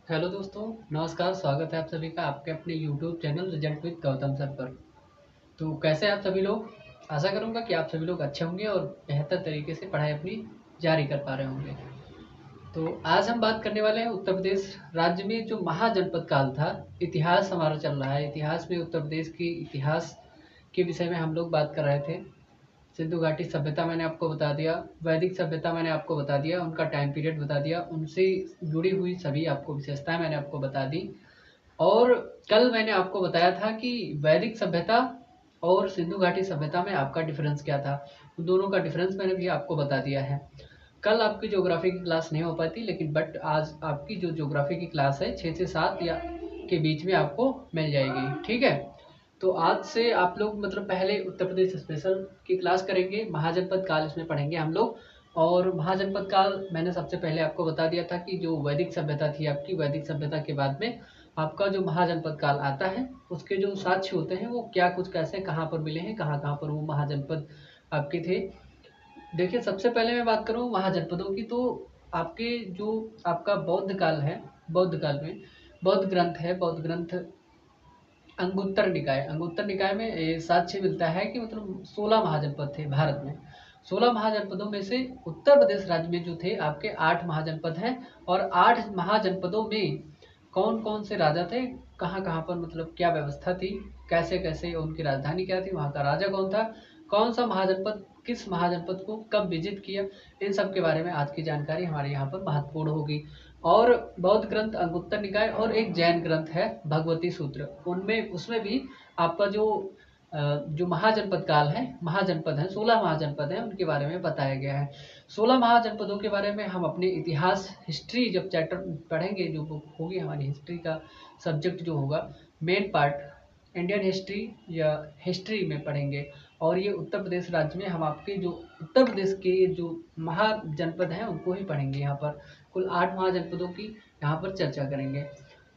Hello दोस्तों, नमस्कार। स्वागत है आप सभी का आपके अपने YouTube channel result with Gautam sir पर। तो कैसे हैं आप सभी लोग? आशा करूंगा कि आप सभी लोग अच्छे होंगे और बेहतर तरीके से पढ़ाई अपनी जारी कर पा रहे होंगे। तो आज हम बात करने वाले हैं उत्तर प्रदेश राज्य में जो महाजनपद काल था। इतिहास हमारा चल रहा है। इतिहास में उत्तर प्रदेश के इतिहास के विषय में हम लोग बात कर रहे थे। सिंधु घाटी सभ्यता मैंने आपको बता दिया, वैदिक सभ्यता मैंने आपको बता दिया, उनका टाइम पीरियड बता दिया, उनसे जुड़ी हुई सभी आपको विशेषताएं मैंने आपको बता दी। और कल मैंने आपको बताया था कि वैदिक सभ्यता और सिंधु घाटी सभ्यता में आपका डिफरेंस क्या था। उन दोनों का डिफरेंस मैंने भी आपको बता दिया है। कल आपकी ज्योग्राफी की क्लास नहीं हो पाती, लेकिन बट आज आपकी जो ज्योग्राफी की क्लास है 6 से 7 या के बीच में आपको मिल जाएगी। ठीक है। तो आज से आप लोग मतलब पहले उत्तर प्रदेश स्पेशल की क्लास करेंगे। महाजनपद काल इसमें पढ़ेंगे हम लोग। और महाजनपद काल मैंने सबसे पहले आपको बता दिया था कि जो वैदिक सभ्यता थी आपकी, वैदिक सभ्यता के बाद में आपका जो महाजनपद काल आता है उसके जो साक्ष्य होते हैं वो क्या कुछ कैसे कहाँ पर मिले हैं, कहाँ कहाँ पर वो महाजनपद आपके थे। देखिए, सबसे पहले मैं बात करूँ महाजनपदों की, तो आपके जो आपका बौद्ध काल है, बौद्ध काल में बौद्ध ग्रंथ है, बौद्ध ग्रंथ अंगुत्तर निकाय में साक्ष्य मिलता है कि मतलब 16 महाजनपद थे भारत में। 16 महाजनपदों में से उत्तर प्रदेश राज्य में जो थे आपके 8 महाजनपद हैं। और 8 महाजनपदों में कौन कौन से राजा थे, कहाँ कहाँ पर मतलब क्या व्यवस्था थी, कैसे कैसे उनकी राजधानी क्या थी, वहाँ का राजा कौन था, कौन सा महाजनपद किस महाजनपद को कब विजिट किया, इन सब के बारे में आज की जानकारी हमारे यहाँ पर महत्वपूर्ण होगी। और बौद्ध ग्रंथ अंगुत्तर निकाय और एक जैन ग्रंथ है भगवती सूत्र, उनमें उसमें भी आपका जो महाजनपद काल है, महाजनपद है 16 महाजनपद है, उनके बारे में बताया गया है। 16 महाजनपदों के बारे में हम अपने इतिहास हिस्ट्री जब चैप्टर पढ़ेंगे, जो बुक होगी हमारी हिस्ट्री का सब्जेक्ट जो होगा मेन पार्ट इंडियन हिस्ट्री या हिस्ट्री में पढ़ेंगे। और ये उत्तर प्रदेश राज्य में हम आपके जो उत्तर प्रदेश के जो महाजनपद हैं उनको ही पढ़ेंगे। यहाँ पर कुल 8 महाजनपदों की यहाँ पर चर्चा करेंगे।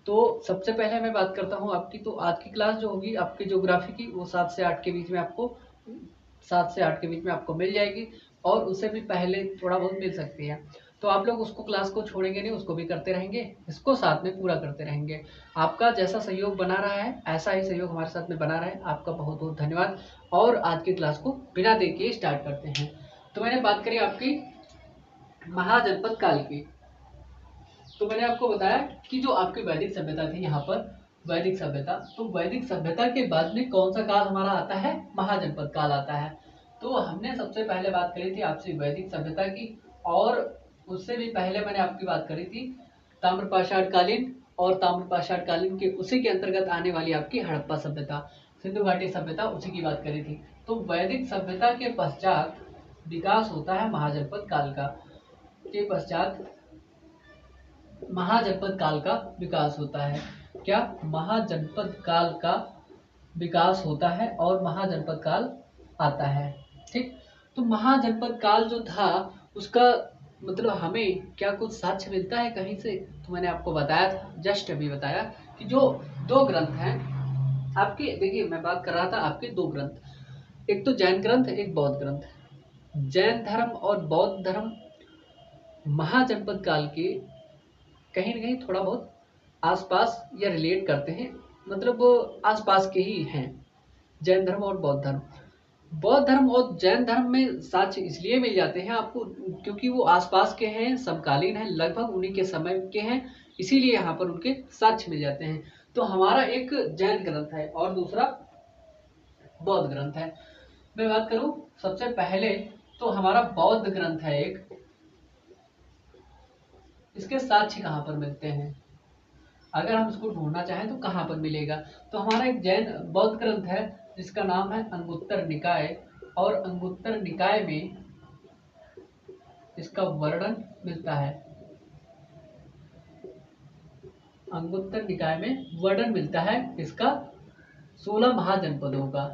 तो सबसे पहले मैं बात करता हूँ आपकी, तो आज की क्लास जो होगी आपकी ज्योग्राफी की वो 7 से 8 के बीच में आपको 7 से 8 के बीच में आपको मिल जाएगी। और उससे भी पहले थोड़ा बहुत मिल सकती है। तो आप लोग उसको क्लास को छोड़ेंगे नहीं, उसको भी करते रहेंगे, इसको साथ में पूरा करते रहेंगे। आपका जैसा सहयोग बना रहा है ऐसा ही सहयोग हमारे साथ में बना रहे। आपका बहुत बहुत धन्यवाद। और आज की क्लास को बिना देर किए स्टार्ट करते हैं। तो मैंने बात करी आपकी महाजनपद काल की। तो मैंने आपको बताया कि जो आपकी वैदिक सभ्यता थी यहाँ पर, वैदिक सभ्यता, तो वैदिक सभ्यता के बाद में कौन सा काल हमारा आता है, महाजनपद काल आता है। तो हमने सबसे पहले बात करी थी आपसे वैदिक सभ्यता की। और उससे भी पहले मैंने आपकी बात करी थी ताम्रपाषाण कालीन, और ताम्रपाषाण कालीन के उसी के अंतर्गत आने वाली आपकी हड़प्पा सभ्यता, सिंधु घाटी सभ्यता, उसी की बात करी थी। तो वैदिक सभ्यता के पश्चात विकास होता है महाजनपद काल का, के पश्चात महाजनपद काल का विकास होता है। क्या? महाजनपद काल का विकास होता है और महाजनपद काल आता है। ठीक। तो महाजनपद काल जो था उसका मतलब हमें क्या कुछ साक्ष्य मिलता है कहीं से? तो मैंने आपको बताया था, जस्ट अभी बताया कि जो दो ग्रंथ हैं आपके, देखिए मैं बात कर रहा था आपके दो ग्रंथ, एक तो जैन ग्रंथ, एक बौद्ध ग्रंथ। जैन धर्म और बौद्ध धर्म महाजनपद काल के कहीं ना कहीं थोड़ा बहुत आसपास या रिलेट करते हैं, मतलब आसपास के ही हैं जैन धर्म और बौद्ध धर्म। बौद्ध धर्म और जैन धर्म में साक्ष्य इसलिए मिल जाते हैं आपको क्योंकि वो आसपास के हैं, समकालीन हैं, लगभग उन्हीं के समय के हैं, इसीलिए यहाँ पर उनके साक्ष्य मिल जाते हैं। तो हमारा एक जैन ग्रंथ है और दूसरा बौद्ध ग्रंथ है। मैं बात करूं सबसे पहले, तो हमारा बौद्ध ग्रंथ है एक, इसके साक्ष्य कहाँ पर मिलते हैं, अगर हम इसको ढूंढना चाहें तो कहाँ पर मिलेगा? तो हमारा एक जैन बौद्ध ग्रंथ है जिसका नाम है अंगुत्तर निकाय। और अंगुत्तर निकाय में इसका वर्णन मिलता है, अंगुत्तर निकाय में वर्णन मिलता है इसका 16 महाजनपदों का।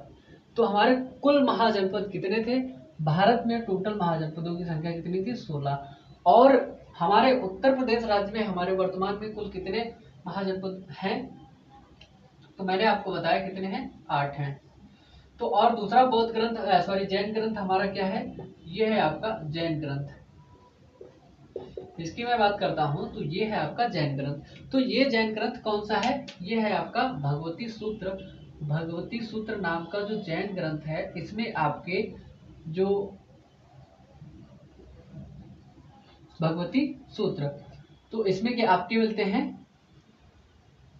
तो हमारे कुल महाजनपद कितने थे भारत में? टोटल महाजनपदों की संख्या कितनी थी? 16। और हमारे उत्तर प्रदेश राज्य में हमारे वर्तमान में कुल कितने महाजनपद हैं? तो मैंने आपको बताया कितने हैं, 8 हैं। तो और दूसरा बौद्ध ग्रंथ, सॉरी जैन ग्रंथ हमारा क्या है? ये है आपका जैन ग्रंथ। इसकी मैं बात करता हूँ तो ये है आपका जैन ग्रंथ। तो ये जैन ग्रंथ कौन सा है? ये है आपका भगवती सूत्र। भगवती सूत्र नाम का जो जैन ग्रंथ है, इसमें आपके जो भगवती सूत्र, तो इसमें क्या आपके मिलते हैं?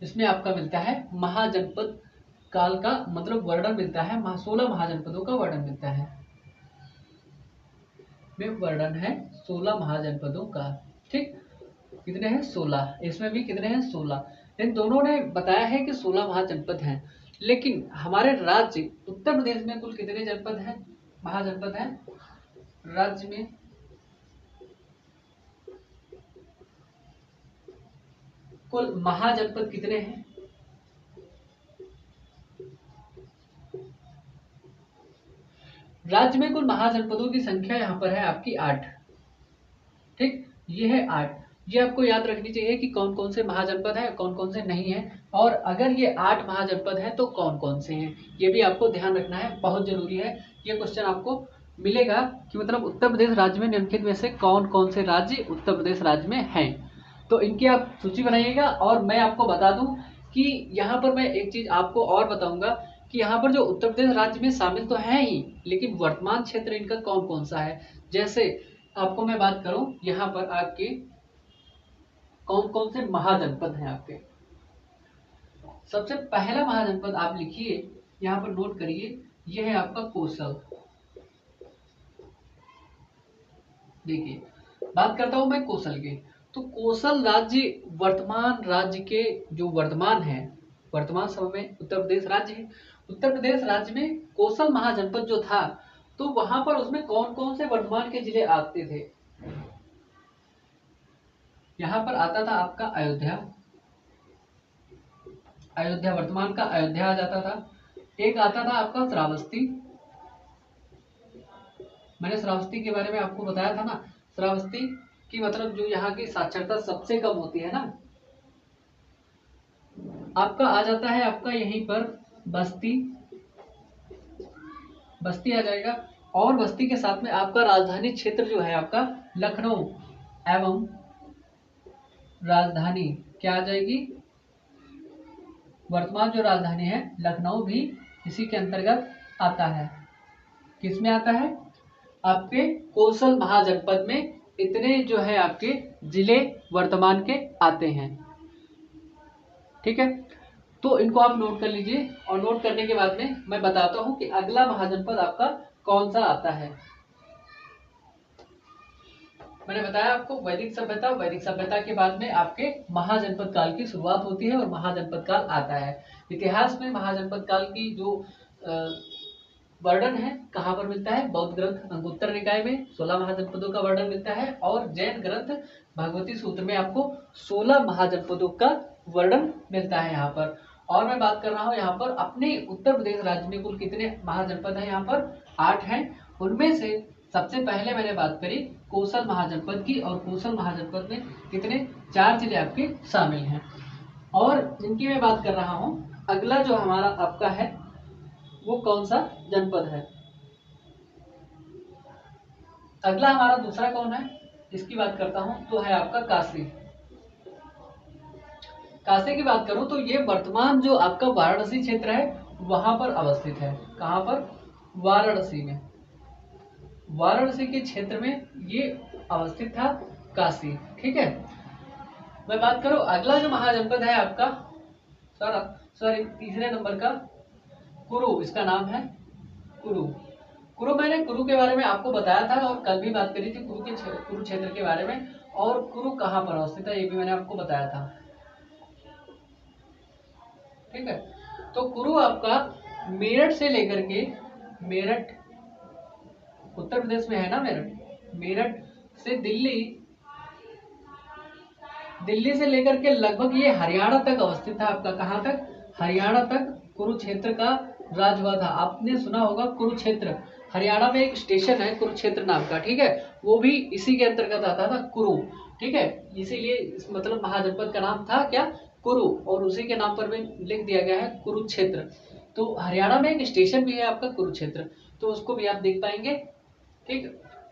इसमें आपका मिलता है महाजनपद काल का मतलब वर्णन मिलता है, 16 महाजनपदों का वर्णन मिलता है। में वर्णन है 16 महाजनपदों का। ठीक, कितने हैं? 16। इसमें भी कितने हैं? 16। इन दोनों ने बताया है कि 16 महाजनपद हैं, लेकिन हमारे राज्य उत्तर प्रदेश में कुल कितने जनपद हैं, महाजनपद हैं? राज्य में कुल महाजनपद कितने हैं? राज्य में कुल महाजनपदों की संख्या यहाँ पर है आपकी 8। ठीक, ये है 8। ये आपको याद रखनी चाहिए कि कौन कौन से महाजनपद हैं, कौन कौन से नहीं हैं, और अगर ये 8 महाजनपद हैं तो कौन कौन से हैं, ये भी आपको ध्यान रखना है, बहुत जरूरी है। ये क्वेश्चन आपको मिलेगा कि मतलब उत्तर प्रदेश राज्य में निम्नलिखित में से कौन कौन से राज्य उत्तर प्रदेश राज्य में हैं। तो इनकी आप सूची बनाइएगा। और मैं आपको बता दूं कि यहाँ पर मैं एक चीज आपको और बताऊंगा कि यहाँ पर जो उत्तर प्रदेश राज्य में शामिल तो है ही, लेकिन वर्तमान क्षेत्र इनका कौन कौन सा है। जैसे आपको मैं बात करूं, यहाँ पर आपके कौन कौन से महाजनपद हैं आपके। सबसे पहला महाजनपद आप लिखिए, यहाँ पर नोट करिए, यह है आपका कोसल। देखिए, बात करता हूं मैं कोसल के। तो कोसल राज्य वर्तमान राज्य के जो वर्तमान है, वर्तमान समय में उत्तर प्रदेश राज्य है। उत्तर प्रदेश राज्य में कोसल महाजनपद जो था, तो वहां पर उसमें कौन कौन से वर्तमान के जिले आते थे? यहाँ पर आता था आपका अयोध्या, अयोध्या वर्तमान का अयोध्या आ जाता था। एक आता था आपका श्रावस्ती, मैंने श्रावस्ती के बारे में आपको बताया था ना, श्रावस्ती की मतलब जो यहाँ की साक्षरता सबसे कम होती है ना। आपका आ जाता है आपका यहीं पर बस्ती, बस्ती आ जाएगा। और बस्ती के साथ में आपका राजधानी क्षेत्र जो है आपका लखनऊ एवं राजधानी क्या आ जाएगी? वर्तमान जो राजधानी है लखनऊ भी इसी के अंतर्गत आता है। किसमें आता है? आपके कोसल महाजनपद में इतने जो है आपके जिले वर्तमान के आते हैं। ठीक है, तो इनको आप नोट कर लीजिए। और नोट करने के बाद में मैं बताता हूं कि अगला महाजनपद आपका कौन सा आता है। मैंने बताया आपको वैदिक सभ्यता, वैदिक सभ्यता के बाद में आपके महाजनपद काल की शुरुआत होती है और महाजनपद काल आता है। इतिहास में महाजनपद काल की जो वर्णन है कहाँ पर मिलता है? बौद्ध ग्रंथ अंगुत्तर निकाय में 16 महाजनपदों का वर्णन मिलता है, और जैन ग्रंथ भगवती सूत्र में आपको 16 महाजनपदों का वर्णन मिलता है यहाँ पर। और मैं बात कर रहा हूँ यहाँ पर अपने उत्तर प्रदेश राज्य में कुल कितने महाजनपद हैं? यहाँ पर 8 हैं। उनमें से सबसे पहले मैंने बात करी कोसल महाजनपद की, और कोसल महाजनपद में कितने? 4 जिले आपके शामिल हैं। और जिनकी मैं बात कर रहा हूँ, अगला जो हमारा आपका है वो कौन सा जनपद है? अगला हमारा दूसरा कौन है, इसकी बात करता हूं, तो है आपका काशी। काशी की बात करूं तो ये वर्तमान जो आपका वाराणसी क्षेत्र है वहां पर अवस्थित है। कहां पर? वाराणसी में, वाराणसी के क्षेत्र में ये अवस्थित था काशी। ठीक है, मैं बात करूं अगला जो महाजनपद है आपका, सॉरी तीसरे नंबर का कुरु, इसका नाम है कुरु। कुरु, मैंने कुरु के बारे में आपको बताया था और कल भी बात करी थी कुरु क्षेत्र के बारे में। और कुरु कहाँ पर अवस्थित है ये भी मैंने आपको बताया था। ठीक है, तो कुरु आपका मेरठ से लेकर के, मेरठ उत्तर प्रदेश में है ना, मेरठ, मेरठ से दिल्ली, दिल्ली से लेकर के लगभग ये हरियाणा तक अवस्थित था आपका। कहाँ तक? हरियाणा तक कुरुक्षेत्र का राज हुआ था। आपने सुना होगा कुरुक्षेत्र, हरियाणा में एक स्टेशन है कुरुक्षेत्र नाम का। ठीक है, वो भी इसी के अंतर्गत आता था, कुरु। ठीक है, इसीलिए मतलब महाजनपद का नाम था क्या? कुरु, और उसी के नाम पर भी लिख दिया गया है कुरुक्षेत्र। तो हरियाणा में एक स्टेशन भी है आपका कुरुक्षेत्र, तो उसको भी आप देख पाएंगे। ठीक,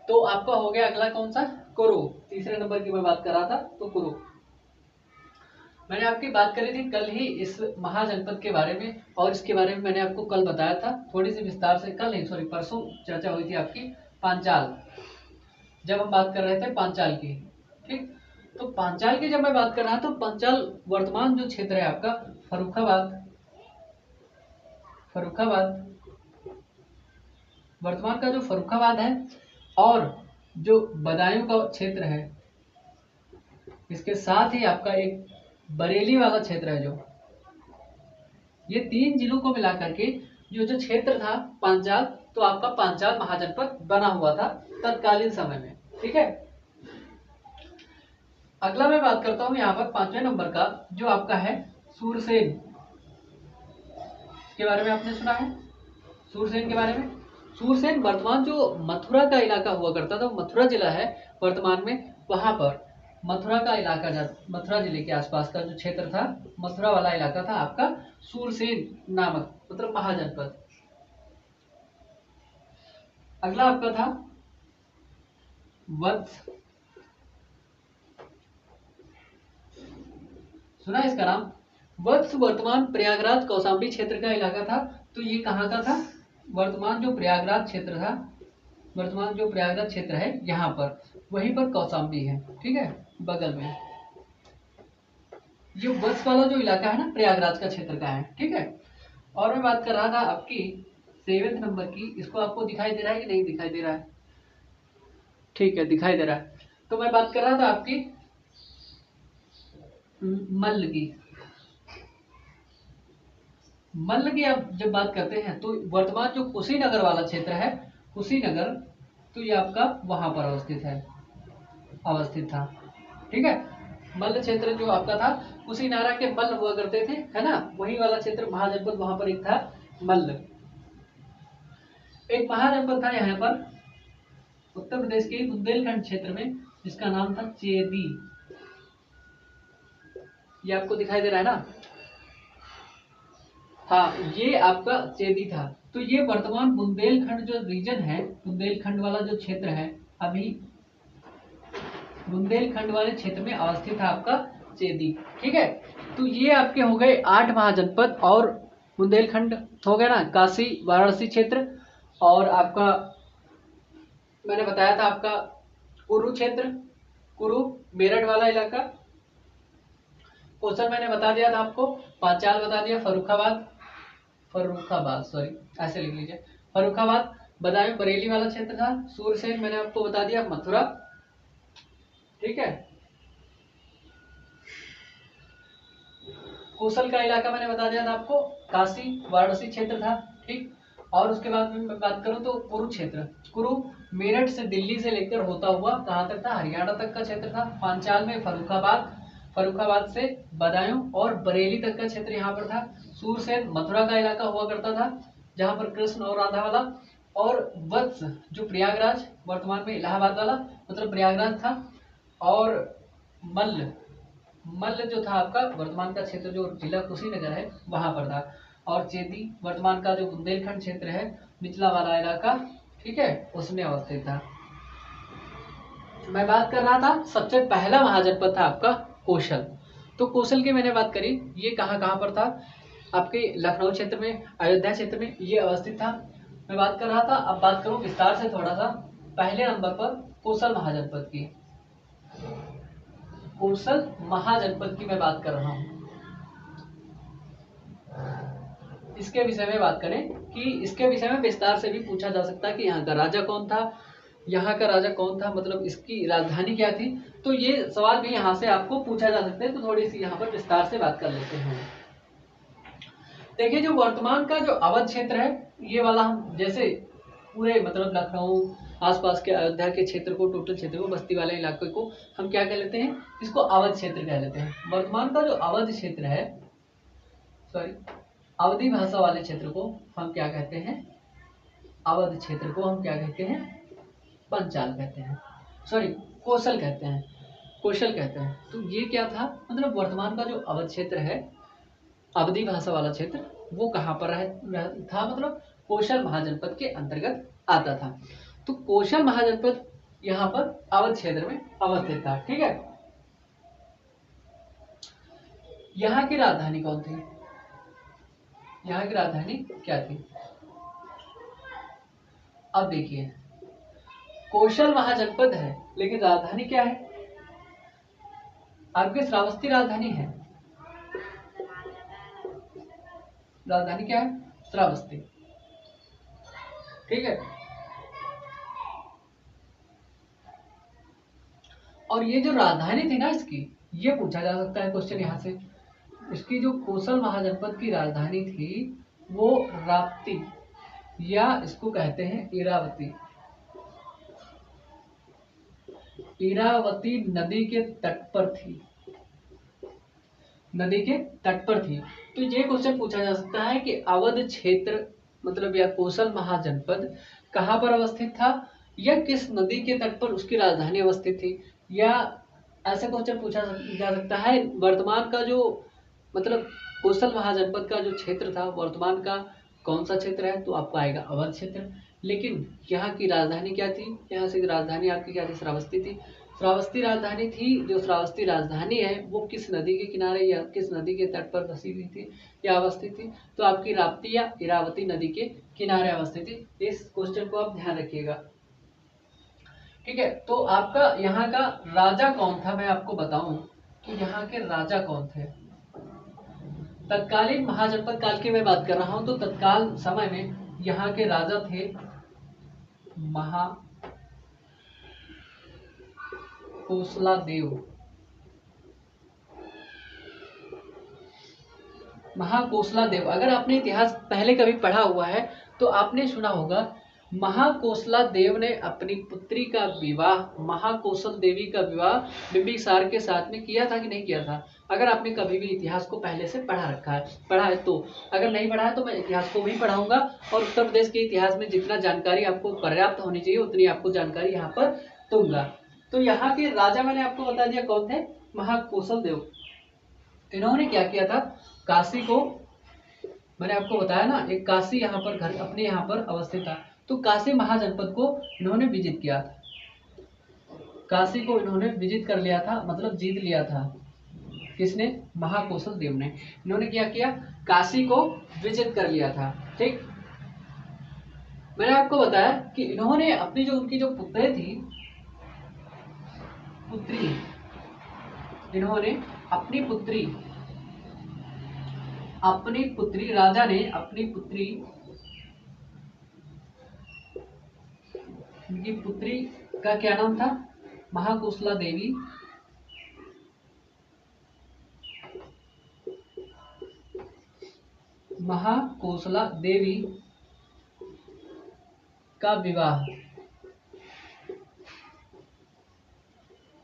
तो आपका हो गया अगला कौन सा? कुरु, तीसरे नंबर की मैं बात कर रहा था, तो कुरु। मैंने आपकी बात करी थी कल ही इस महाजनपद के बारे में, और इसके बारे में मैंने आपको कल बताया था थोड़ी सी विस्तार से, कल नहीं सॉरी परसों चर्चा हुई थी आपकी पांचाल, जब हम बात कर रहे थे पांचाल की। ठीक, तो पांचाल की जब मैं बात कर रहा था, तो पांचाल वर्तमान जो क्षेत्र है आपका फर्रुखाबाद, वर्तमान का जो फर्रुखाबाद है, और जो बदायूं का क्षेत्र है, इसके साथ ही आपका एक बरेली वाला क्षेत्र है, जो ये 3 जिलों को मिला करके जो क्षेत्र था पांचाल, तो आपका पांचाल महाजनपद बना हुआ था तत्कालीन समय में। ठीक है, अगला मैं बात करता हूं यहाँ पर 5वें नंबर का, जो आपका है सूरसेन के बारे में आपने सुना है, सूरसेन के बारे में। सूरसेन वर्तमान जो मथुरा का इलाका हुआ करता था, मथुरा जिला है वर्तमान में, वहां पर मथुरा का इलाका, मथुरा जिले के आसपास का जो क्षेत्र था, मथुरा वाला इलाका था आपका सूरसेन नामक, मतलब महाजनपद। अगला आपका था वत्स, सुना इसका नाम? वत्स वर्तमान प्रयागराज कौशाम्बी क्षेत्र का इलाका था। तो ये कहाँ का था? वर्तमान जो प्रयागराज क्षेत्र था, वर्तमान जो प्रयागराज क्षेत्र है यहाँ पर, वहीं पर कौशाम्बी है। ठीक है, बगल में ये वत्स वाला जो इलाका है ना, प्रयागराज का क्षेत्र का है। ठीक है, और मैं बात कर रहा था आपकी 7वें नंबर की, इसको आपको दिखाई दे रहा है कि नहीं दिखाई दे रहा है? ठीक है, दिखाई दे रहा है। तो मैं बात कर रहा था आपकी मल्ल की। मल्ल की आप जब बात करते हैं, तो वर्तमान जो कुशीनगर वाला क्षेत्र है, कुशीनगर, तो ये आपका वहां पर अवस्थित था। ठीक है, मल्ल क्षेत्र जो आपका था, कुशीनारा के मल्ल हुआ करते थे, है ना, वही वाला क्षेत्र महाजनपद, वहां पर एक था मल्ल। एक महाजनपद था यहाँ पर उत्तर प्रदेश के बुंदेलखंड क्षेत्र में, जिसका नाम था चेदी। ये आपको दिखाई दे रहा है ना? हाँ, ये आपका चेदी था। तो ये वर्तमान बुंदेलखंड जो रीजन है, बुंदेलखंड वाला जो क्षेत्र है, अभी बुंदेलखंड वाले क्षेत्र में अवस्थित है आपका चेदी। ठीक है, तो ये आपके हो गए 8 महाजनपद, और बुंदेलखंड हो गया ना, काशी वाराणसी क्षेत्र, और आपका मैंने बताया था आपका कुरु क्षेत्र, कुरु मेरठ वाला इलाका, क्वेश्चन मैंने बता दिया था आपको, पांचाल बता दिया, फर्रुखाबाद सॉरी ऐसे लिख लीजिए, फर्रुखाबाद, बदायूं बरेली वाला क्षेत्र था, सूरसेन मैंने आपको बता दिया मथुरा। ठीक है, कौशल का इलाका मैंने बता दिया था आपको, काशी वाराणसी क्षेत्र था। ठीक, और उसके बाद में मैं बात करूं तो कुरुक्षेत्र, कुरु मेरठ से दिल्ली से लेकर होता हुआ कहां तक था? हरियाणा तक का क्षेत्र था। पांचाल में फर्रुखाबाद, फर्रुखाबाद से बदायूं और बरेली तक का क्षेत्र यहाँ पर था। सूरसेन मथुरा का इलाका हुआ करता था, जहां पर कृष्ण और राधा वाला, और वत्स जो प्रयागराज वर्तमान में इलाहाबाद वाला, मतलब प्रयागराज था, और मल्ल, मल्ल जो था आपका वर्तमान का क्षेत्र जो जिला कुशीनगर है वहां पर था, और चेदी वर्तमान का जो बुंदेलखंड क्षेत्र है, निचला वाला इलाका, ठीक है, उसमें अवस्थित था। मैं बात कर रहा था सबसे पहला महाजनपद था आपका कौशल। तो कौशल की मैंने बात करी, ये कहाँ कहाँ पर था? आपके लखनऊ क्षेत्र में, अयोध्या क्षेत्र में ये अवस्थित था। मैं बात कर रहा था, अब बात करूं विस्तार से थोड़ा सा, पहले नंबर पर कौशल महाजनपद की, कौशल महाजनपद की मैं बात कर रहा हूं। इसके विषय में बात करें कि इसके विषय में विस्तार से भी पूछा जा सकता है कि यहाँ का राजा कौन था, यहाँ का राजा कौन था, मतलब इसकी राजधानी क्या थी। तो ये सवाल भी यहाँ से आपको पूछा जा सकता है, तो थोड़ी सी यहाँ पर विस्तार से बात कर लेते हैं। देखिए, जो वर्तमान का जो अवध क्षेत्र है, ये वाला हम जैसे पूरे मतलब लखनऊ आसपास के अयोध्या के क्षेत्र को, टोटल क्षेत्र को, बस्ती वाले इलाके को हम क्या कह लेते हैं? इसको अवध क्षेत्र कह लेते हैं। वर्तमान का जो अवध क्षेत्र है, सॉरी अवधी भाषा वाले क्षेत्र को हम क्या कहते हैं? अवध क्षेत्र को हम क्या कहते हैं? पंचाल कहते हैं, सॉरी कौशल कहते हैं, कौशल कहते हैं। तो ये क्या था? मतलब वर्तमान का जो अवध क्षेत्र है, अवधी भाषा वाला क्षेत्र, वो कहाँ पर था? मतलब कौशल महाजनपद के अंतर्गत आता था। तो कौशल महाजनपद यहाँ पर अवध क्षेत्र में अवस्थित था। ठीक है, यहाँ की राजधानी कौन थी? यहाँ की राजधानी क्या थी? अब देखिए, कौशल महाजनपद है लेकिन राजधानी क्या है? आपकी श्रावस्ती राजधानी है। राजधानी क्या है? श्रावस्ती। ठीक है, और ये जो राजधानी थी ना इसकी, ये पूछा जा सकता है क्वेश्चन यहाँ से। इसकी जो कौशल महाजनपद की राजधानी थी वो राप्ती, या इसको कहते हैं इरावती। इरावती नदी के तट पर थी, नदी के तट पर थी। तो ये क्वेश्चन पूछा जा सकता है कि अवध क्षेत्र मतलब या कौशल महाजनपद कहाँ पर अवस्थित था, या किस नदी के तट पर उसकी राजधानी अवस्थित थी। या ऐसा क्वेश्चन पूछा जा सकता है वर्तमान का जो मतलब कौशल महाजनपद का जो क्षेत्र था वर्तमान का कौन सा क्षेत्र है, तो आपको आएगा अवध क्षेत्र। लेकिन यहाँ की राजधानी क्या थी? यहाँ से राजधानी आपकी क्या थी? श्रावस्ती थी। श्रावस्ती राजधानी थी। जो श्रावस्ती राजधानी है वो किस नदी के किनारे या किस नदी के तट पर बसी हुई थी या अवस्थित थी? तो आपकी राप्ती या इरावती नदी के किनारे अवस्थित थी। इस क्वेश्चन को आप ध्यान रखिएगा। ठीक है, तो आपका यहाँ का राजा कौन था, मैं आपको बताऊं कि यहाँ के राजा कौन थे। तत्कालीन महाजनपद काल की मैं बात कर रहा हूं, तो तत्काल समय में यहाँ के राजा थे महाकोसला देव। महाकोसला देव, अगर आपने इतिहास पहले कभी पढ़ा हुआ है तो आपने सुना होगा महाकोसला देव ने अपनी पुत्री का विवाह, महाकौशल देवी का विवाह बिंबिसार के साथ में किया था कि नहीं किया था? अगर आपने कभी भी इतिहास को पहले से पढ़ा है तो, अगर नहीं पढ़ा है तो मैं इतिहास को भी पढ़ाऊंगा और उत्तर प्रदेश के इतिहास में जितना जानकारी आपको पर्याप्त होनी चाहिए उतनी आपको जानकारी यहाँ पर दूंगा। तो यहाँ के राजा मैंने आपको बता दिया कौन थे, महाकौशल देव। इन्होंने क्या किया था, काशी को, मैंने आपको बताया ना एक काशी यहाँ पर घर अपने यहाँ पर अवस्थित था, तो काशी महाजनपद को इन्होंने विजित किया था। काशी को इन्होंने विजित कर लिया था, मतलब जीत लिया था। किसने? महाकौशल देव ने। इन्होंने क्या किया, काशी को विजित कर लिया था। ठीक, मैंने आपको बताया कि इन्होंने अपनी जो उनकी जो पुत्री थी, इन्होंने अपनी पुत्री राजा ने अपनी पुत्री, उनकी पुत्री का क्या नाम था? महाकोसला देवी। महाकोसला देवी का विवाह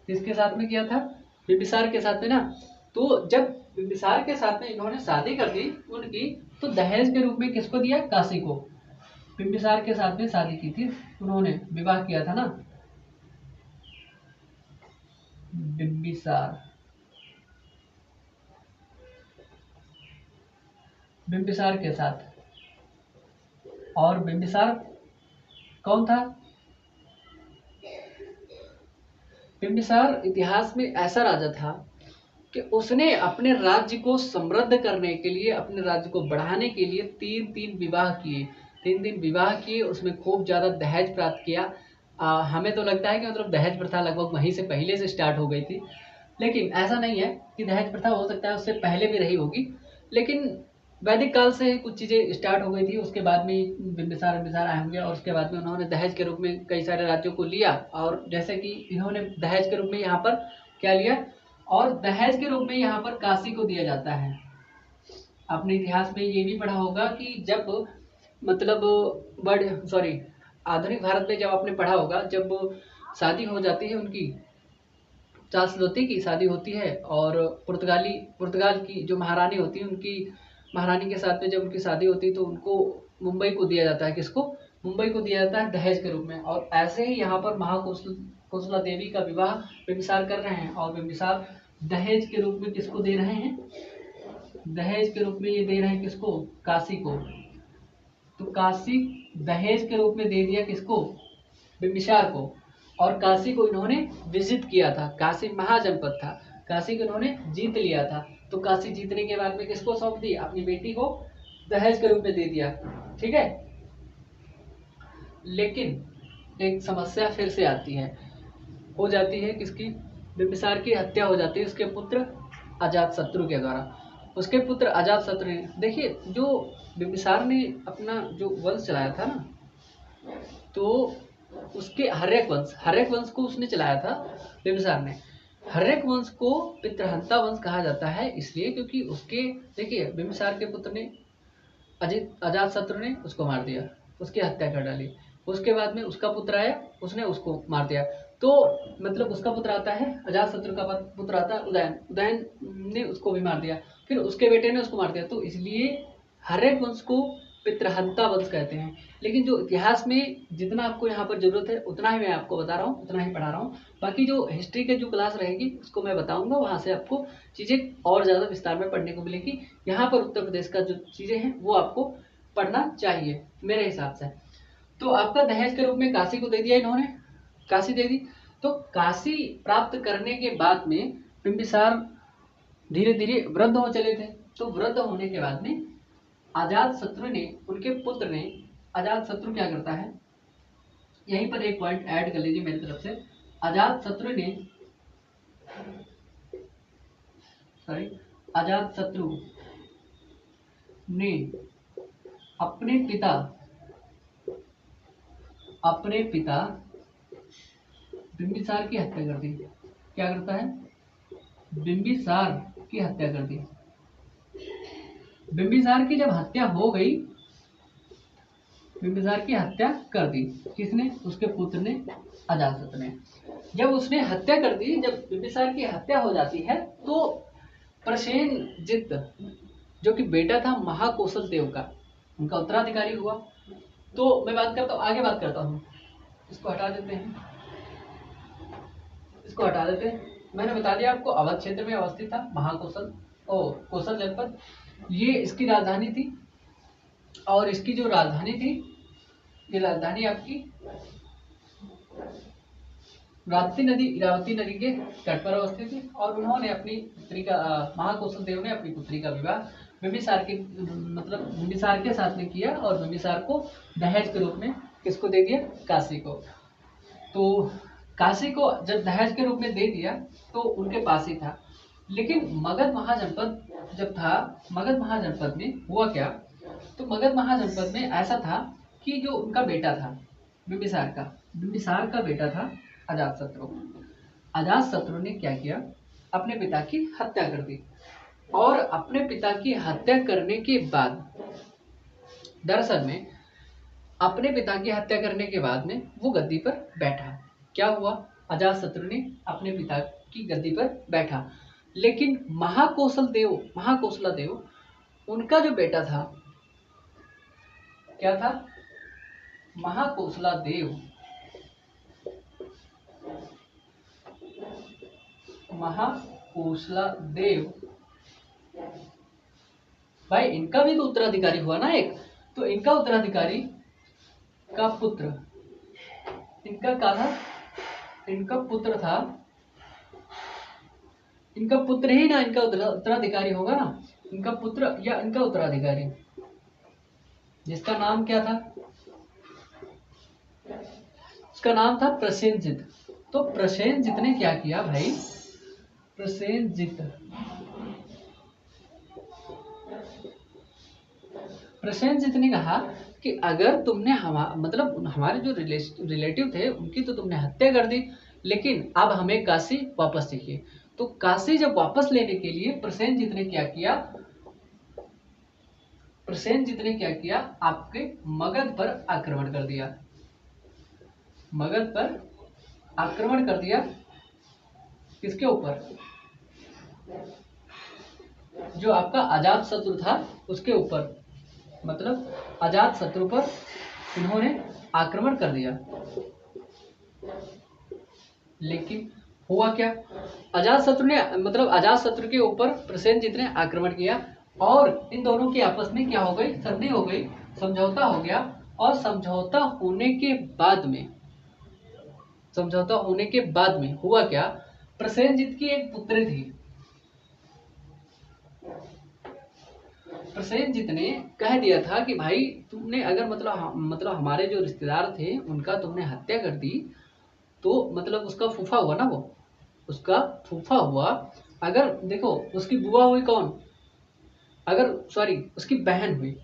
किसके साथ में किया था? बिंबिसार के साथ में ना। तो जब बिंबिसार के साथ में इन्होंने शादी कर दी उनकी, तो दहेज के रूप में किसको दिया? काशी को। बिंबिसार के साथ में शादी की थी उन्होंने, विवाह किया था ना बिंबिसार के साथ। और बिंबिसार कौन था? बिंबिसार इतिहास में ऐसा राजा था कि उसने अपने राज्य को समृद्ध करने के लिए, अपने राज्य को बढ़ाने के लिए तीन विवाह किए, उसमें खूब ज्यादा दहेज प्राप्त किया। हमें तो लगता है कि मतलब दहेज प्रथा लगभग वहीं से पहले से स्टार्ट हो गई थी, लेकिन ऐसा नहीं है कि दहेज प्रथा हो सकता है उससे पहले भी रही होगी, लेकिन वैदिक काल से कुछ चीज़ें स्टार्ट हो गई थी। उसके बाद में बिंबिसार आए होंगे और उसके बाद में उन्होंने दहेज के रूप में कई सारे राज्यों को लिया, और जैसे कि इन्होंने दहेज के रूप में यहाँ पर क्या लिया, और दहेज के रूप में यहाँ पर काशी को दिया जाता है। आपने इतिहास में ये भी पढ़ा होगा कि जब मतलब आधुनिक भारत में जब आपने पढ़ा होगा, जब शादी हो जाती है उनकी, चासलोती की शादी होती है और पुर्तगाल की जो महारानी होती है, उनकी महारानी के साथ में जब उनकी शादी होती है तो उनको मुंबई को दिया जाता है। किसको? मुंबई को दिया जाता है दहेज के रूप में। और ऐसे ही यहाँ पर महाकोसला देवी का विवाह बिंबिसार कर रहे हैं, और बिंबिसार दहेज के रूप में किसको दे रहे हैं? दहेज के रूप में ये दे रहे हैं किसको? काशी को। तो काशी दहेज के रूप में दे दिया किसको? बिंबिसार को। और काशी को इन्होंने विजिट किया था। काशी महाजनपद था, काशी को इन्होंने जीत लिया था। तो काशी जीतने के बाद में किसको सौंप दी? अपनी बेटी को दहेज के रूप में दे दिया। ठीक है, लेकिन एक समस्या फिर से आती है, हो जाती है किसकी? बिंबिसार की हत्या हो जाती है उसके पुत्र अजातशत्रु के द्वारा। उसके पुत्र अजातशत्रु ने, देखिए जो बिंबिसार ने अपना जो वंश चलाया था ना, तो उसके हर्यक वंश को उसने चलाया था बिंबिसार ने। हर्यक वंश को पितृहंता वंश कहा जाता है, इसलिए क्योंकि उसके, देखिए बिंबिसार के पुत्र ने अजातशत्रु ने उसको मार दिया, उसकी हत्या कर डाली। उसके बाद में उसका पुत्र आया, उसने उसको मार दिया। तो मतलब उसका पुत्र आता है, अजातशत्रु का पुत्र आता है उदयन ने उसको भी मार दिया, फिर उसके बेटे ने उसको मार दिया। तो इसलिए हर्यक वंश को पितृहंता वंश कहते हैं। लेकिन जो इतिहास में जितना आपको यहाँ पर जरूरत है उतना ही मैं आपको बता रहा हूँ, उतना ही पढ़ा रहा हूँ। बाकी जो हिस्ट्री के जो क्लास रहेगी उसको मैं बताऊंगा, वहाँ से आपको चीज़ें और ज़्यादा विस्तार में पढ़ने को मिलेगी। यहाँ पर उत्तर प्रदेश का जो चीज़ें हैं वो आपको पढ़ना चाहिए मेरे हिसाब से। तो आपका दहेज के रूप में काशी को दे दिया इन्होंने, काशी दे दी। तो काशी प्राप्त करने के बाद में बिंबिसार धीरे धीरे वृद्ध हो चले थे। तो वृद्ध होने के बाद में अजातशत्रु ने, उनके पुत्र ने, अजातशत्रु क्या करता है, यहीं पर एक पॉइंट ऐड कर लीजिए मेरी तरफ से। अजातशत्रु ने अपने पिता बिंबिसार की हत्या कर दी। क्या करता है? बिंबिसार की हत्या कर दी। बिंबिसार की जब हत्या हो गई, बिंबिसार की हत्या कर दी किसने? उसके पुत्र ने, अजातशत्रु ने। जब उसने हत्या कर दी, जब बिंबिसार की हत्या हो जाती है, तो प्रसेनजित जो कि बेटा था महाकौशल देव का, उनका उत्तराधिकारी हुआ। तो मैं आगे बात करता हूँ। इसको हटा देते हैं, इसको हटा देते हैं। मैंने बता दिया आपको, अवध क्षेत्र में अवस्थित था कौशल जनपद, ये इसकी राजधानी थी। और इसकी जो राजधानी थी, ये राजधानी आपकी इरावती नदी के तट पर अवस्थित थी। और उन्होंने अपनी पुत्री का, महाकौशल देव ने अपनी पुत्री का विवाह बिंबिसार के साथ में किया, और बिंबिसार को दहेज के रूप में किसको दे दिया? काशी को। तो काशी को जब दहेज के रूप में दे दिया तो उनके पास ही था। लेकिन मगध महाजनपद जब था, मगध महाजनपद में हुआ क्या? तो मगध महाजनपद में ऐसा था कि जो उनका बेटा था बिंबिसार का बेटा था अजातशत्रु ने क्या किया? अपने पिता की हत्या कर दी। और अपने पिता की हत्या करने के बाद, दरअसल में अपने पिता की हत्या करने के बाद में वो गद्दी पर बैठा। क्या हुआ? अजातशत्रु ने अपने पिता की गद्दी पर बैठा। लेकिन महाकौशला देव उनका जो बेटा था, क्या था? महाकौशला देव भाई, इनका भी तो उत्तराधिकारी हुआ ना एक। तो इनका उत्तराधिकारी का पुत्र, इनका क्या था? इनका पुत्र था, इनका पुत्र ही ना इनका उत्तराधिकारी होगा ना, इनका पुत्र या इनका उत्तराधिकारी, जिसका नाम क्या था? उसका नाम था प्रसेनजित। तो प्रसेनजित ने क्या किया भाई? प्रसेनजित ने कहा कि अगर तुमने हमारे जो रिलेटिव थे उनकी तो तुमने हत्या कर दी, लेकिन अब हमें काशी वापस चाहिए। तो काशी जब वापस लेने के लिए प्रसेनजित ने क्या किया? आपके मगध पर आक्रमण कर दिया। किसके ऊपर? जो आपका अजातशत्रु था उसके ऊपर, मतलब अजातशत्रु पर इन्होंने आक्रमण कर दिया। लेकिन हुआ क्या? अजातशत्रु के ऊपर प्रसेनजित ने आक्रमण किया, और इन दोनों की आपस में क्या हो गई? संधि हो गई, समझौता हो गया। और समझौता होने के बाद में समझौता होने के बाद में हुआ क्या, प्रसेनजीत की एक पुत्री थी। प्रसेनजीत ने कह दिया था कि भाई तुमने अगर मतलब हमारे जो रिश्तेदार थे उनका तुमने हत्या कर दी, तो मतलब उसका फूफा हुआ ना, वो उसका फूफा हुआ। अगर देखो उसकी बुआ हुई कौन, अगर सॉरी उसकी बहन हुई,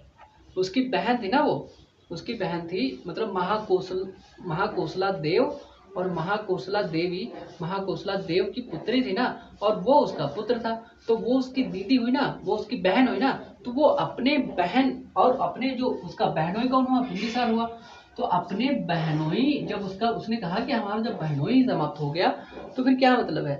उसकी बहन थी ना वो, उसकी बहन थी मतलब महाकोशला देव और महाकोशला देवी, महाकोशला देव की पुत्री थी ना, और वो उसका पुत्र था। तो वो उसकी दीदी हुई ना, वो उसकी बहन हुई ना, तो वो अपने बहन और अपने जो उसका बहनोई कौन हुआ, बिंबिसार हुआ। तो अपने बहनोई जब उसने कहा कि हमारा जब बहनोई समाप्त हो गया तो फिर क्या मतलब है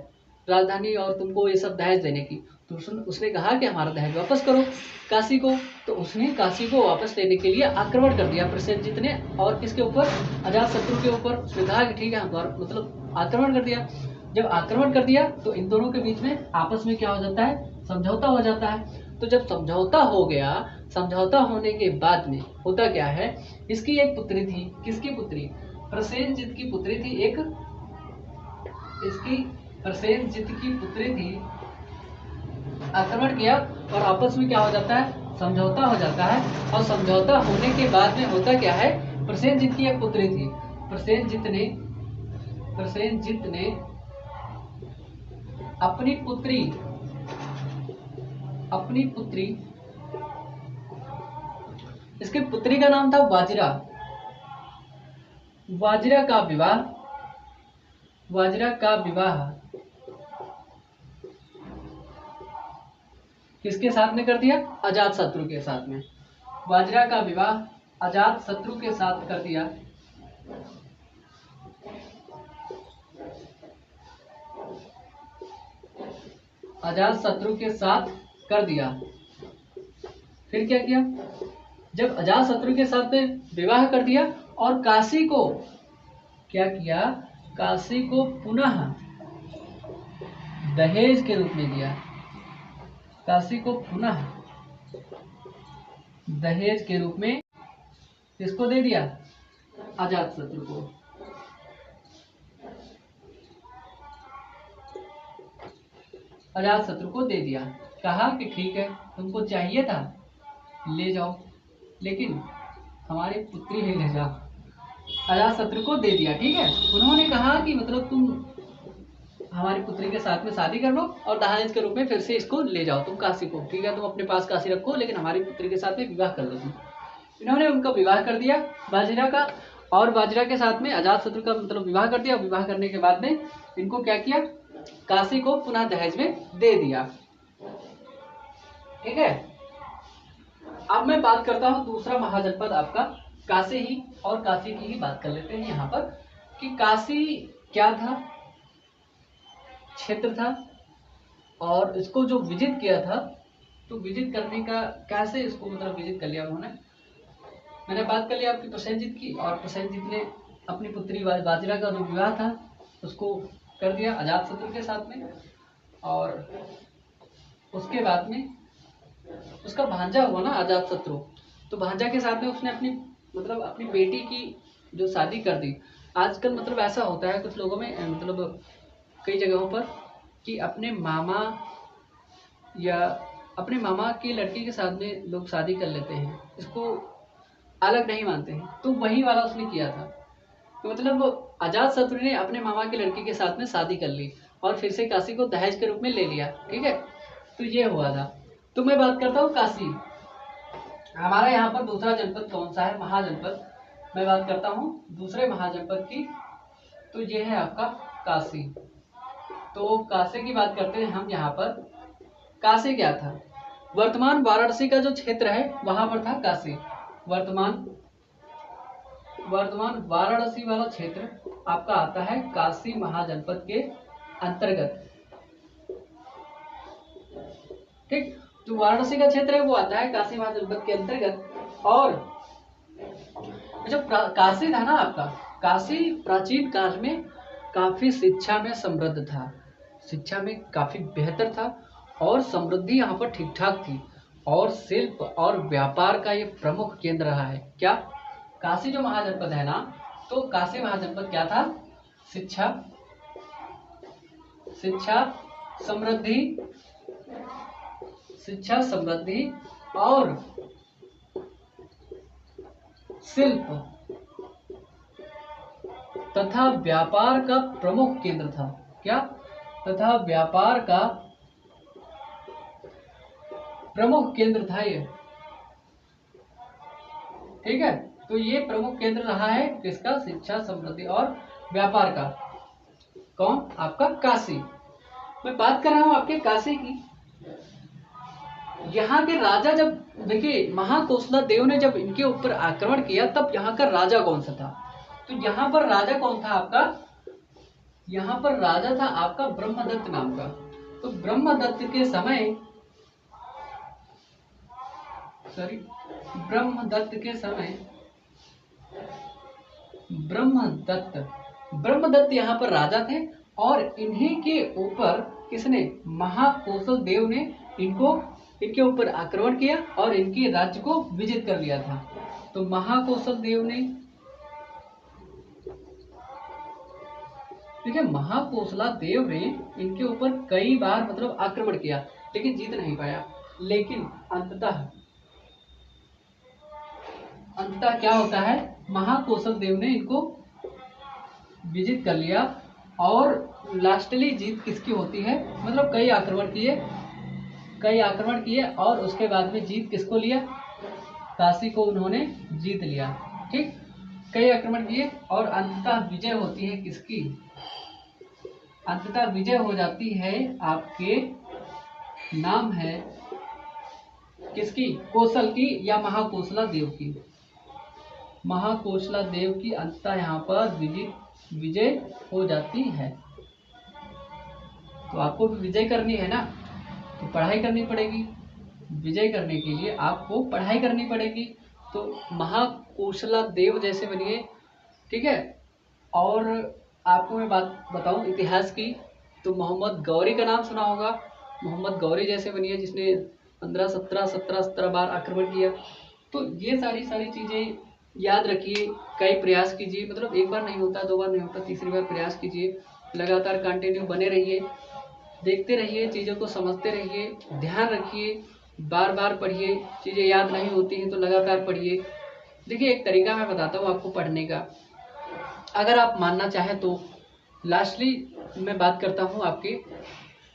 राजधानी और तुमको ये सब दहेज देने की। तो उसने कहा कि हमारा दहेज वापस करो काशी को। तो उसने काशी को वापस लेने के लिए आक्रमण कर दिया प्रसेनजीत ने, और किसके ऊपर, अजातशत्रु के ऊपर। उसने कहा कि ठीक है हम मतलब आक्रमण कर दिया। जब आक्रमण कर दिया तो इन दोनों के बीच में आपस में क्या हो जाता है, समझौता हो जाता है। तो जब समझौता हो गया, समझौता होने के बाद में होता क्या है, इसकी एक पुत्री थी, किसकी पुत्री, प्रसेनजीत की पुत्री थी एक, इसकी प्रसेनजीत की पुत्री थी। आक्रमण किया और आपस में क्या हो जाता है, समझौता हो जाता है। और समझौता होने के बाद में होता क्या है, प्रसेनजीत की एक पुत्री थी, प्रसेनजीत ने अपनी पुत्री इसकी पुत्री का नाम था वाजिरा। वाजिरा का विवाह किसके साथ में कर दिया, अजातशत्रु के साथ में। वाजिरा का विवाह अजातशत्रु के साथ कर दिया। अजातशत्रु के साथ कर दिया। फिर क्या किया, जब अजातशत्रु के साथ में विवाह कर दिया और काशी को क्या किया, काशी को पुनः दहेज के रूप में दिया। काशी को पुनः दहेज के रूप में किसको दे दिया, अजातशत्रु को। अजातशत्रु को दे दिया। कहा कि ठीक है तुमको चाहिए था ले जाओ, लेकिन हमारी पुत्री ही ले जाओ। अजातशत्रु को दे दिया, ठीक है। उन्होंने कहा कि मतलब तुम हमारी पुत्री के साथ में शादी कर लो और दहेज के रूप में फिर से इसको ले जाओ तुम काशी को, ठीक है, तुम अपने पास काशी रखो, लेकिन हमारी पुत्री के साथ में विवाह कर लो तुम। इन्होंने उनका विवाह कर दिया वाजिरा का, और वाजिरा के साथ में अजातशत्रु का मतलब विवाह कर दिया। विवाह करने के बाद में इनको क्या किया, काशी को पुनः दहेज में दे दिया, ठीक है। अब मैं बात करता हूँ दूसरा महाजनपद आपका काशी ही, और काशी की ही बात कर लेते हैं यहाँ पर कि काशी क्या था, क्षेत्र था, और इसको जो विजिट किया था, तो विजिट करने का कैसे इसको मतलब विजिट कर लिया उन्होंने। मैंने बात कर लिया आपकी प्रसेनजीत की, और प्रसेनजीत ने अपनी पुत्री वाजिरा का जो विवाह था उसको कर दिया अजातशत्रु के साथ में, और उसके बाद में उसका भांजा हुआ ना अजातशत्रु, तो भांजा के साथ में उसने अपनी बेटी की जो शादी कर दी। आजकल मतलब ऐसा होता है कुछ लोगों में, मतलब कई जगहों पर कि अपने मामा या अपने मामा की लड़की के साथ में लोग शादी कर लेते हैं, इसको अलग नहीं मानते हैं। तो वही वाला उसने किया था, तो मतलब अजातशत्रु ने अपने मामा की लड़की के साथ में शादी कर ली और फिर से काशी को दहेज के रूप में ले लिया, ठीक है। तो ये हुआ था। तो मैं बात करता हूँ काशी, हमारा यहाँ पर दूसरा जनपद कौन सा है, महाजनपद। मैं बात करता हूँ दूसरे महाजनपद की, तो ये है आपका काशी। तो काशी की बात करते हैं हम यहाँ पर। काशी क्या था, वर्तमान वाराणसी का जो क्षेत्र है वहां पर था काशी। वर्तमान वाराणसी वाला क्षेत्र आपका आता है काशी महाजनपद के अंतर्गत, ठीक। जो वाराणसी का क्षेत्र है वो आता है काशी महाजनपद के अंतर्गत। और जो काशी था ना आपका, काशी प्राचीन काल में काफी शिक्षा में समृद्ध था, शिक्षा में काफी बेहतर था, और समृद्धि यहाँ पर ठीक ठाक थी, और शिल्प और व्यापार का ये प्रमुख केंद्र रहा है। क्या, काशी जो महाजनपद है ना, तो काशी महाजनपद क्या था, शिक्षा, शिक्षा समृद्धि, शिक्षा समृद्धि और शिल्प तथा व्यापार का प्रमुख केंद्र था। क्या? तथा व्यापार का प्रमुख केंद्र था ये। ठीक है, तो ये प्रमुख केंद्र रहा है किसका? शिक्षा समृद्धि और व्यापार का। कौन? आपका काशी। मैं बात कर रहा हूं आपके काशी की। यहाँ के राजा जब, देखिए महाकोसला देव ने जब इनके ऊपर आक्रमण किया तब यहाँ का राजा कौन सा था? तो यहाँ पर राजा कौन था आपका? यहाँ पर राजा था आपका ब्रह्मदत्त नाम का। तो ब्रह्मदत्त के समय, सॉरी, ब्रह्मदत्त के समय, ब्रह्मदत्त यहाँ पर राजा थे और इन्हीं के ऊपर किसने? महाकौशल देव ने इनके ऊपर आक्रमण किया और इनके राज्य को विजित कर लिया था। तो महाकौशल देव ने, ठीक है, महाकोसला देव ने इनके ऊपर कई बार मतलब आक्रमण किया लेकिन जीत नहीं पाया। लेकिन अंततः क्या होता है? महाकौशल देव ने इनको विजित कर लिया और लास्टली जीत किसकी होती है? मतलब कई आक्रमण किए और उसके बाद में जीत किसको लिया? काशी को उन्होंने जीत लिया। ठीक, कई आक्रमण किए और अंततः विजय होती है किसकी? अंततः विजय हो जाती है आपके, नाम है किसकी? कौशल की या महाकोसला देव की। महाकोसला देव की अंततः यहाँ पर विजय हो जाती है। तो आपको भी विजय करनी है ना, तो पढ़ाई करनी पड़ेगी। विजय करने के लिए आपको पढ़ाई करनी पड़ेगी। तो महाकोसला देव जैसे बनिए। ठीक है, और आपको मैं बात बताऊं इतिहास की, तो मोहम्मद गौरी का नाम सुना होगा। मोहम्मद गौरी जैसे बनिए जिसने 17 बार आक्रमण किया। तो ये सारी चीज़ें याद रखिए, कई प्रयास कीजिए। मतलब एक बार नहीं होता, दो बार नहीं होता, तीसरी बार प्रयास कीजिए। लगातार कंटिन्यू बने रहिए, देखते रहिए, चीज़ों को समझते रहिए, ध्यान रखिए, बार बार पढ़िए। चीज़ें याद नहीं होती हैं तो लगातार पढ़िए। देखिए एक तरीका मैं बताता हूँ आपको पढ़ने का, अगर आप मानना चाहें तो। लास्टली मैं बात करता हूँ आपके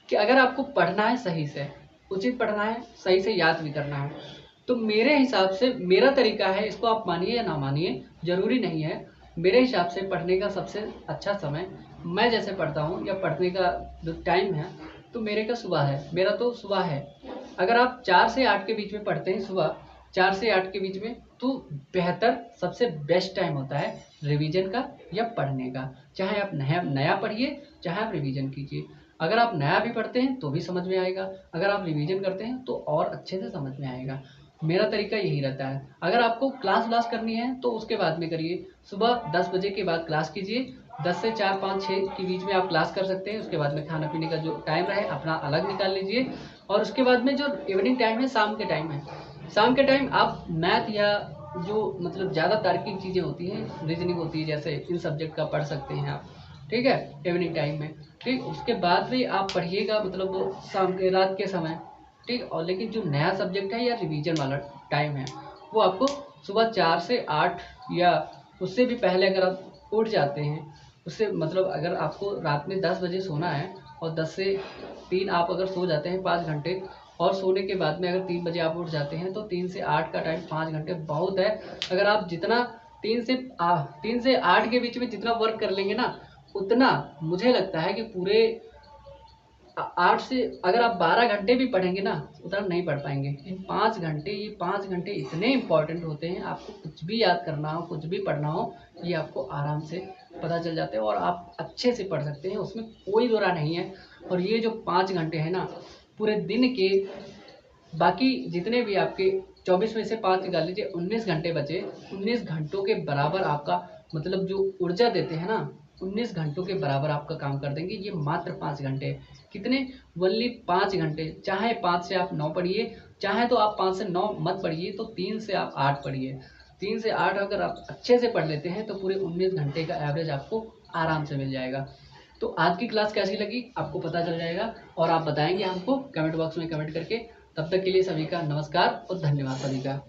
कि अगर आपको पढ़ना है सही से, उचित पढ़ना है, सही से याद भी करना है, तो मेरे हिसाब से मेरा तरीका है, इसको आप मानिए या ना मानिए, जरूरी नहीं है। मेरे हिसाब से पढ़ने का सबसे अच्छा समय, मैं जैसे पढ़ता हूँ या पढ़ने का जो टाइम है, तो मेरे का सुबह है। मेरा तो सुबह है। अगर आप 4 से 8 के बीच में पढ़ते हैं, सुबह 4 से 8 के बीच में, तो बेहतर, सबसे बेस्ट टाइम होता है रिवीजन का या पढ़ने का। चाहे आप नया पढ़िए, चाहे आप रिवीजन कीजिए। अगर आप नया भी पढ़ते हैं तो भी समझ में आएगा, अगर आप रिवीजन करते हैं तो और अच्छे से समझ में आएगा। मेरा तरीका यही रहता है। अगर आपको क्लास करनी है तो उसके बाद में करिए। सुबह 10 बजे के बाद क्लास कीजिए, 10 से 4, 5, 6 के बीच में आप क्लास कर सकते हैं। उसके बाद में खाना पीने का जो टाइम रहे अपना अलग निकाल लीजिए। और उसके बाद में जो इवनिंग टाइम है, शाम के टाइम है, शाम के टाइम आप मैथ या जो मतलब ज़्यादा तार्किक चीज़ें होती हैं, रीजनिंग होती है, जैसे इन सब्जेक्ट का पढ़ सकते हैं आप। ठीक है, इवनिंग टाइम में। ठीक, उसके बाद भी आप पढ़िएगा, मतलब शाम के, रात के समय। ठीक, और लेकिन जो नया सब्जेक्ट है या रिवीजन वाला टाइम है, वो आपको सुबह 4 से 8 या उससे भी पहले अगर आप उठ जाते हैं, उससे मतलब अगर आपको रात में 10 बजे सोना है और 10 से 3 आप अगर सो जाते हैं 5 घंटे, और सोने के बाद में अगर 3 बजे आप उठ जाते हैं, तो 3 से 8 का टाइम, 5 घंटे बहुत है। अगर आप जितना 3 से 8 के बीच में जितना वर्क कर लेंगे ना, उतना मुझे लगता है कि पूरे 8 से अगर आप 12 घंटे भी पढ़ेंगे ना, उतना नहीं पढ़ पाएंगे। इन 5 घंटे, ये 5 घंटे इतने इंपॉर्टेंट होते हैं। आपको कुछ भी याद करना हो, कुछ भी पढ़ना हो, ये आपको आराम से पता चल जाते हैं और आप अच्छे से पढ़ सकते हैं, उसमें कोई दो राय नहीं है। और ये जो 5 घंटे हैं ना, पूरे दिन के बाकी जितने भी आपके 24 में से 5 निकाल लीजिए, 19 घंटे बचे। 19 घंटों के बराबर आपका मतलब जो ऊर्जा देते हैं ना, 19 घंटों के बराबर आपका काम कर देंगे। ये मात्र 5 घंटे। कितने? वनली 5 घंटे। चाहे 5 से आप 9 पढ़िए, चाहे तो आप 5 से 9 मत पढ़िए, तो 3 से आप 8 पढ़िए। 3 से 8 अगर आप अच्छे से पढ़ लेते हैं तो पूरे 19 घंटे का एवरेज आपको आराम से मिल जाएगा। तो आज की क्लास कैसी लगी आपको पता चल जाएगा और आप बताएंगे हमको कमेंट बॉक्स में कमेंट करके। तब तक के लिए सभी का नमस्कार और धन्यवाद सभी का।